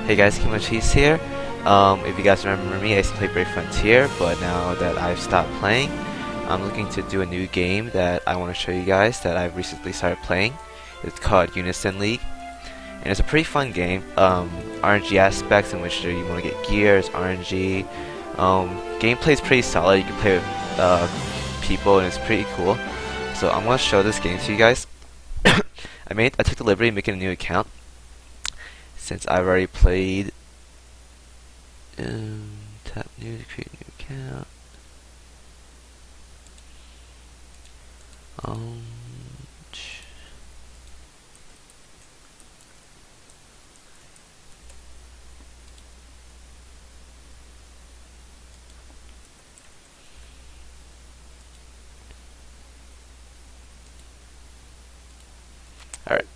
Hey guys, Cheese here. If you guys remember me, I used to play Brave Frontier, but now that I've stopped playing, I'm looking to do a new game that I want to show you guys that I've recently started playing. It's called Unison League, and it's a pretty fun game. RNG aspects in which you want to get gears, RNG. Gameplay is pretty solid. You can play with people, and it's pretty cool. So I'm going to show this game to you guys. I took the liberty of making a new account, since I've already played. Tap new to create a new account. Alright.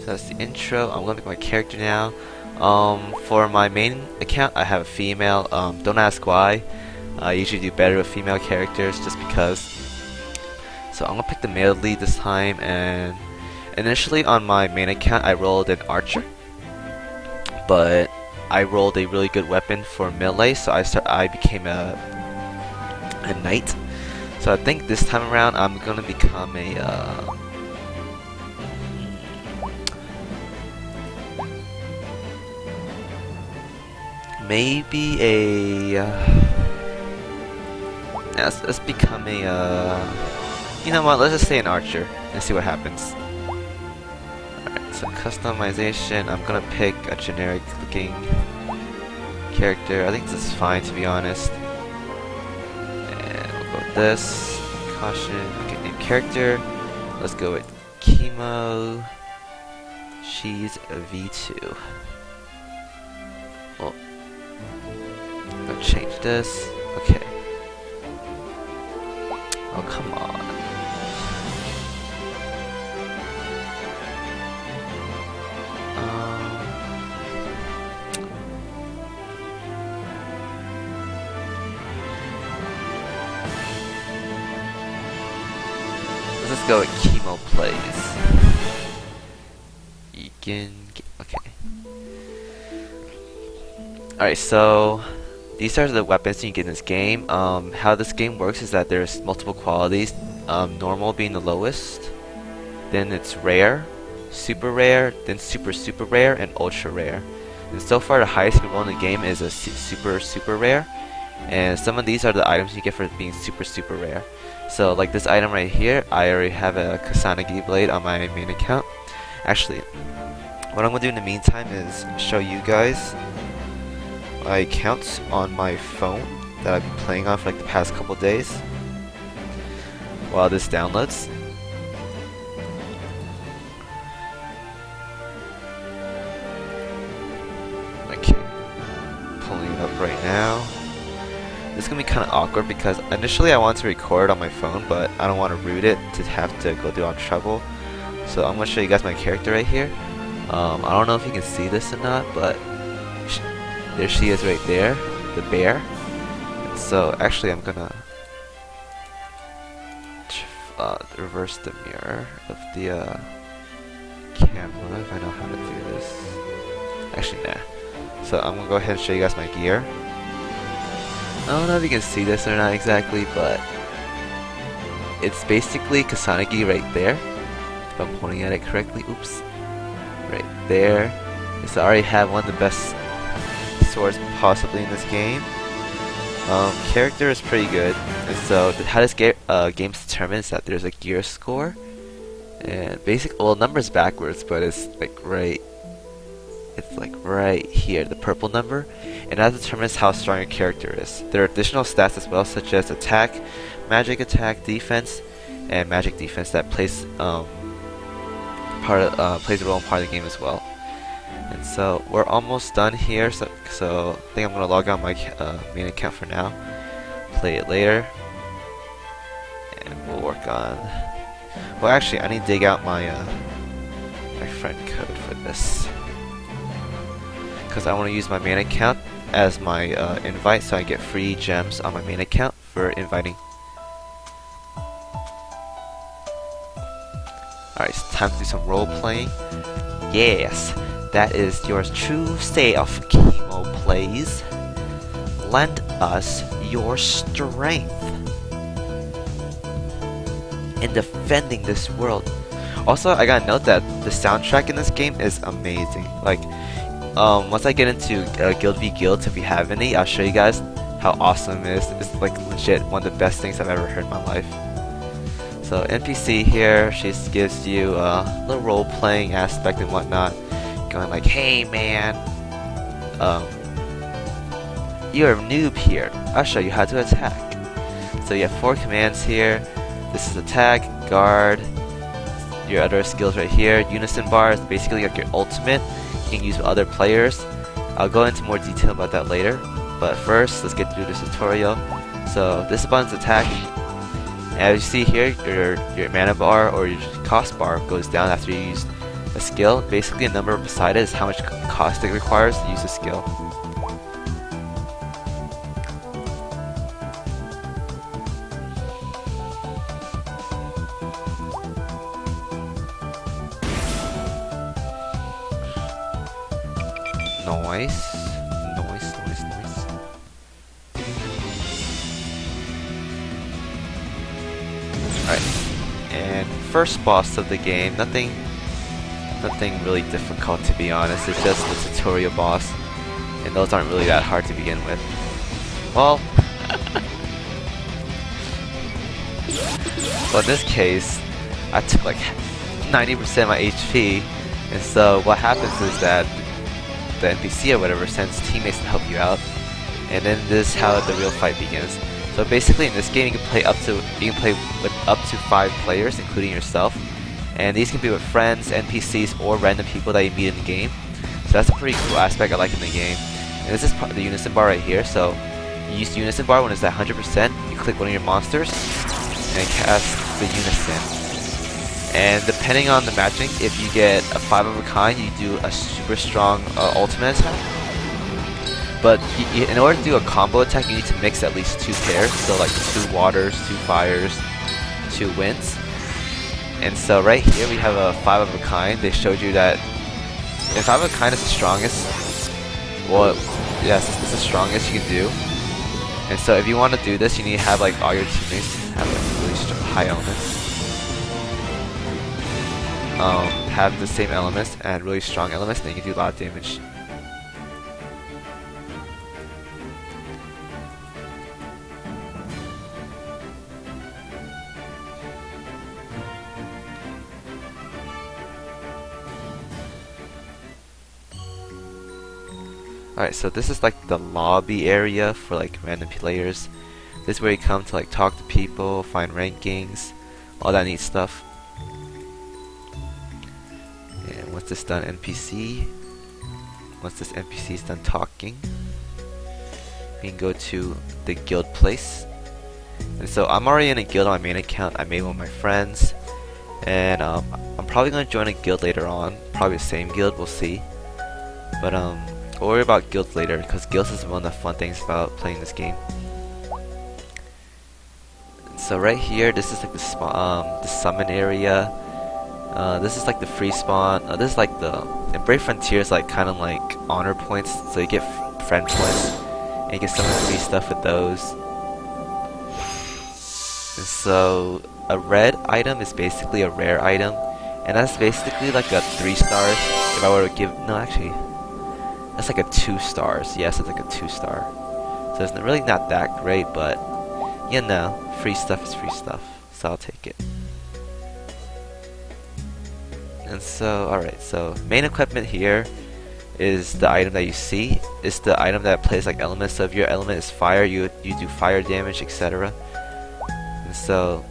So that's the intro. I'm gonna make my character now. For my main account, I have a female. Don't ask why. I usually do better with female characters just because. So I'm gonna pick the male lead this time, and initially on my main account I rolled an archer, but I rolled a really good weapon for melee, so I became a knight. So I think this time around I'm gonna become a maybe a let's become a you know what, let's just say an archer and see what happens. Alright, so customization, I'm gonna pick a generic looking character. I think this is fine, to be honest. And we'll go with this. Caution, okay, new character. Let's go with Chemo. She's a V2. Well, I'll change this. Okay. Oh, come on. Let's go with Chemo Plays. You can get, okay. Alright, so these are the weapons you get in this game. How this game works is that there's multiple qualities. Normal being the lowest, then it's rare, super rare, then super rare, and ultra rare. And so far the highest you roll in the game is a super rare. And some of these are the items you get for being super rare. So like this item right here, I already have a Kusanagi blade on my main account. Actually, what I'm gonna do in the meantime is show you guys my accounts on my phone that I've been playing on for like the past couple days while this downloads. Okay, pulling it up right now. This is gonna be kind of awkward because initially I wanted to record on my phone, but I don't want to root it to have to go through all trouble. So I'm gonna show you guys my character right here. I don't know if you can see this or not, but there she is right there, the bear. And so actually I'm gonna reverse the mirror of the camera if I know how to do this. Actually, nah. So I'm gonna go ahead and show you guys my gear. I don't know if you can see this or not exactly, but it's basically Kusanagi right there. If I'm pointing at it correctly, oops. Right there. So I already have one of the best swords possibly in this game. Character is pretty good. And so how this game's determined is that there's a gear score. And well, numbers backwards, but it's like right here, the purple number, and that determines how strong your character is. There are additional stats as well, such as attack, attack, defense, and magic defense that plays a role in part of the game as well. And so we're almost done here. So I think I'm gonna log on my main account for now. Play it later, and we'll work on. Well, actually, I need to dig out my my friend code for this, because I want to use my main account as my invite, so I get free gems on my main account for inviting Alright, it's time to do some role playing. Yes, that is your true self, Chemo Plays. Lend us your strength in defending this world. Also, I gotta note that the soundtrack in this game is amazing. Like, once I get into Guild v Guilds, if you have any, I'll show you guys how awesome it is. It's like legit one of the best things I've ever heard in my life. So NPC here, she gives you a little role-playing aspect and whatnot, going like, "Hey man, you're a noob here. I'll show you how to attack." So you have 4 commands here. This is attack, guard, your other skills right here. Unison bar is basically like your ultimate. You can use with other players. I'll go into more detail about that later. But first, let's get through this tutorial. So this button's attack. As you see here, your mana bar or your cost bar goes down after you use a skill. Basically, a number beside it is how much cost it requires to use a skill. Noise. Alright, and first boss of the game, nothing really difficult to be honest, it's just the tutorial boss, and those aren't really that hard to begin with. Well, in this case, I took like 90% of my HP, and so what happens is that the NPC or whatever sends teammates to help you out, and then this is how the real fight begins. So basically, in this game, you can play with up to 5 players, including yourself, and these can be with friends, NPCs, or random people that you meet in the game. So that's a pretty cool aspect I like in the game. And this is the Unison bar right here. So you use the Unison bar when it's at 100%. You click one of your monsters and cast the Unison. And depending on the matching, if you get a 5 of a kind, you do a super strong ultimate attack. But in order to do a combo attack, you need to mix at least 2 pairs, so like 2 waters, 2 fires, 2 winds. And so right here we have a 5 of a kind. They showed you that if 5 of a kind is the strongest, well, yes, it's the strongest you can do. And so if you want to do this, you need to have like all your teammates have like really high elements. Have the same elements and really strong elements, then you can do a lot of damage. Alright, so this is like the lobby area for like random players. This is where you come to like talk to people, find rankings, all that neat stuff. And once this done NPC, once this NPC is done talking, we can go to the guild place. And so I'm already in a guild on my main account. I made one of my friends, and I'm probably gonna join a guild later on. Probably the same guild, we'll see. But we'll worry about guilds later, because guilds is one of the fun things about playing this game. So right here, this is like the summon area. This is like the free spawn. This is like and Brave Frontier is like kind of like honor points, so you get friend points, and you get some free stuff with those. And so a red item is basically a rare item, and that's basically like a 3 stars. If I were to give, no, actually, that's like a 2 stars. Yes, it's like a 2 star. So it's really not that great, but you know, free stuff is free stuff, so I'll take it. And so, alright, so main equipment here is the item that you see. It's the item that plays like elements. So if your element is fire, you do fire damage, etc. And so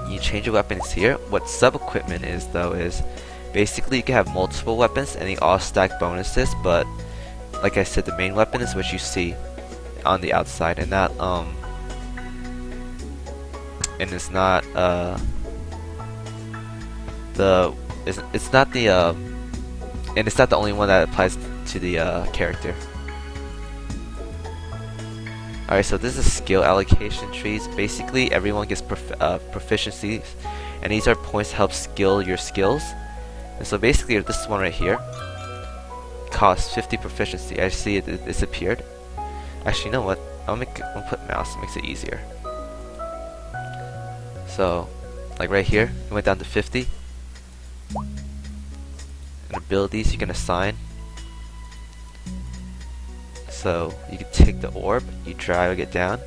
you change your weapons here. What sub equipment is though is basically you can have multiple weapons and they all stack bonuses, but like I said, the main weapon is what you see on the outside, and not and it's not it's not the and it's not the only one that applies to the character. Alright, so this is skill allocation trees. Basically everyone gets proficiencies and these are points to help skill your skills. And so basically this one right here costs 50 proficiency. I see it disappeared. Actually, you know what? I'll put mouse, it makes it easier. So, like right here, it went down to 50. And abilities you can assign. So, you can take the orb, you drag it down,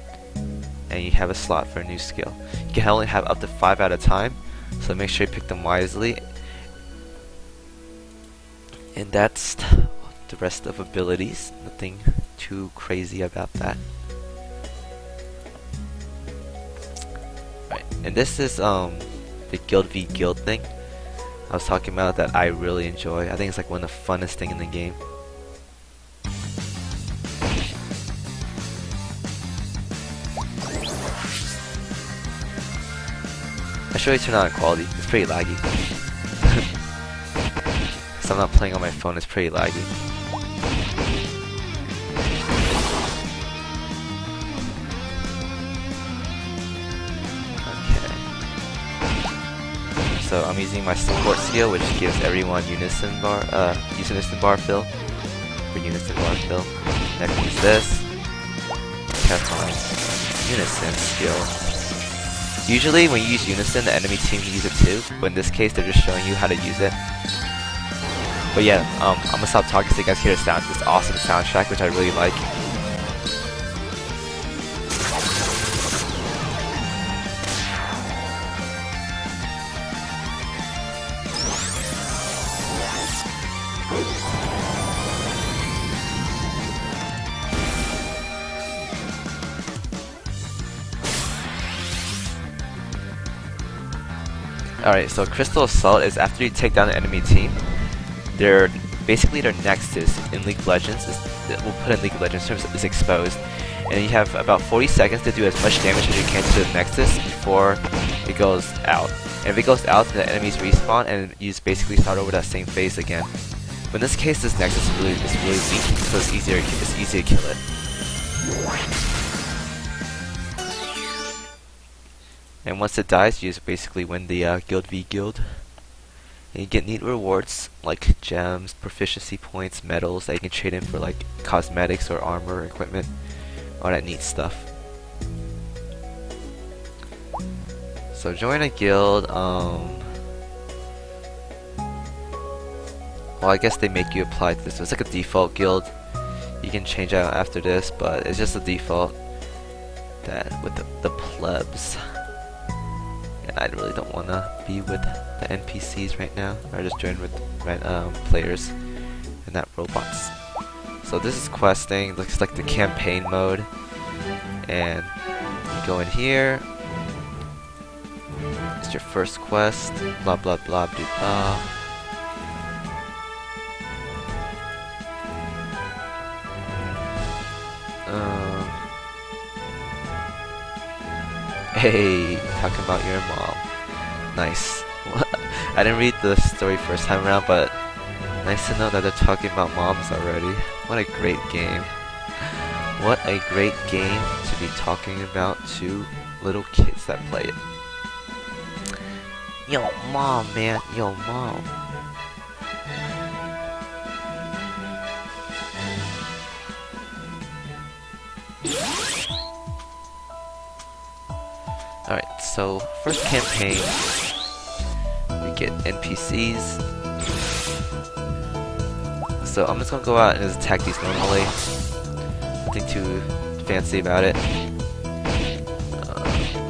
and you have a slot for a new skill. You can only have up to 5 at a time, so make sure you pick them wisely. And that's the rest of abilities. Nothing too crazy about that. Right, and this is the guild v guild thing I was talking about that I really enjoy. I think it's like one of the funnest things in the game. I should really turn on quality. It's pretty laggy. Cause I'm not playing on my phone. It's pretty laggy. So I'm using my support skill, which gives everyone Unison bar fill. For Unison bar fill. Next is this. Cast my Unison skill. Usually when you use Unison, the enemy team can use it too, but in this case they're just showing you how to use it. But yeah, I'm gonna stop talking so you guys hear this awesome soundtrack, which I really like. Alright, so Crystal Assault is after you take down the enemy team, basically their nexus in League of Legends, we'll put in League of Legends terms, is exposed. And you have about 40 seconds to do as much damage as you can to the nexus before it goes out. And if it goes out, then the enemies respawn and you just basically start over that same phase again. But in this case, this nexus is really weak, so it's easy to kill it. And once it dies, you just basically win the guild v guild. And you get neat rewards like gems, proficiency points, medals that you can trade in for like cosmetics or armor or equipment. All that neat stuff. So join a guild, well, I guess they make you apply to this. So it's like a default guild. You can change out after this, but it's just a default that with the plebs. And I really don't want to be with the NPCs right now. I just join with players and not robots. So this is questing. Looks like the campaign mode. And you go in here. It's your first quest. Blah blah blah blah blah. Hey, talking about your mom. Nice. I didn't read the story first time around, but nice to know that they're talking about moms already. What a great game. What a great game to be talking about to little kids that play it. Yo, mom, man. Yo, mom. Alright, so first campaign, we get NPCs. So I'm just gonna go out and just attack these normally. Nothing too fancy about it. I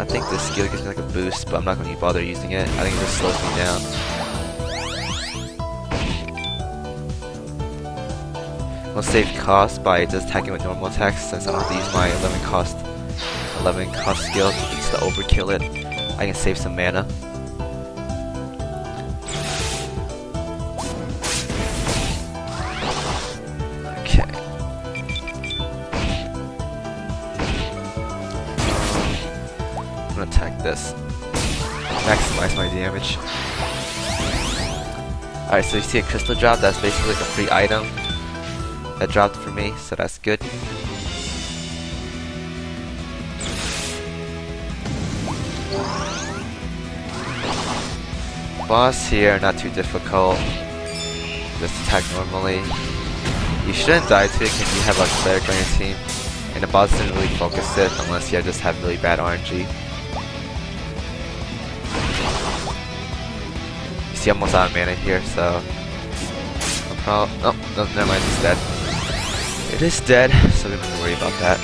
think this skill gives me like a boost, but I'm not gonna bother using it. I think it just slows me down. I'll save cost by just attacking with normal attacks since I don't have to use my 11 cost skill to overkill it. I can save some mana. Okay. I'm gonna attack this. Maximize my damage. Alright, so you see a crystal drop. That's basically like a free item that dropped for me, so that's good. boss here, not too difficult. Just attack normally. You shouldn't die to it because you have a cleric on your team. And the boss doesn't really focus it unless you just have really bad RNG. You see, I'm almost out of mana here, so... oh, no, never mind, it's dead. It is dead, so we don't have to worry about that.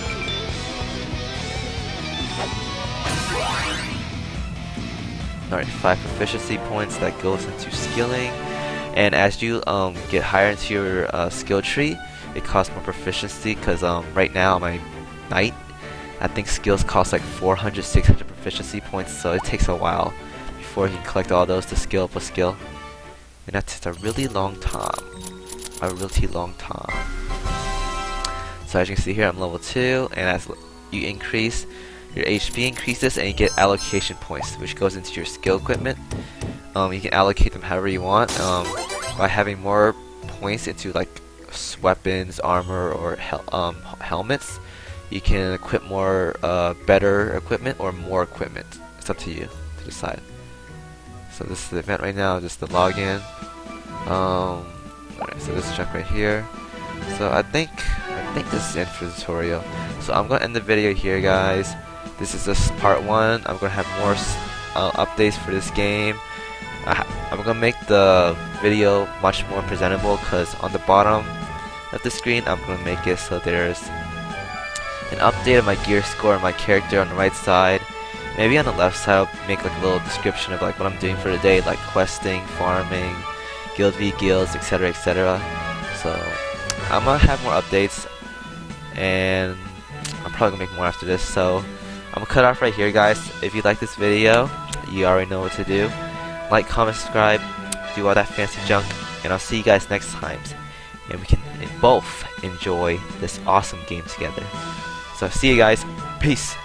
Alright, 5 proficiency points that goes into skilling. And as you get higher into your skill tree, it costs more proficiency because right now my knight, I think skills cost like 400, 600 proficiency points, so it takes a while before you can collect all those to skill up a skill. And that takes a really long time. A really long time. So as you can see here, I'm level 2, and as you increase, your HP increases and you get allocation points, which goes into your skill equipment. You can allocate them however you want by having more points into like weapons, armor, or helmets. You can equip more better equipment or more equipment. It's up to you to decide. So this is the event right now, just the login. Alright, so this check right here. So I think this is it for the tutorial. So I'm gonna end the video here, guys. This is just part 1. I'm gonna have more updates for this game. I'm gonna make the video much more presentable because on the bottom of the screen I'm gonna make it so there's an update of my gear score and my character on the right side. Maybe on the left side I'll make like a little description of like what I'm doing for the day, like questing, farming, guild v guilds, etc, etc. So I'm gonna have more updates, and I'm probably gonna make more after this. So I'm gonna cut off right here, guys. If you like this video, you already know what to do. Like, comment, subscribe, do all that fancy junk, and I'll see you guys next time. And we can both enjoy this awesome game together. So see you guys. Peace.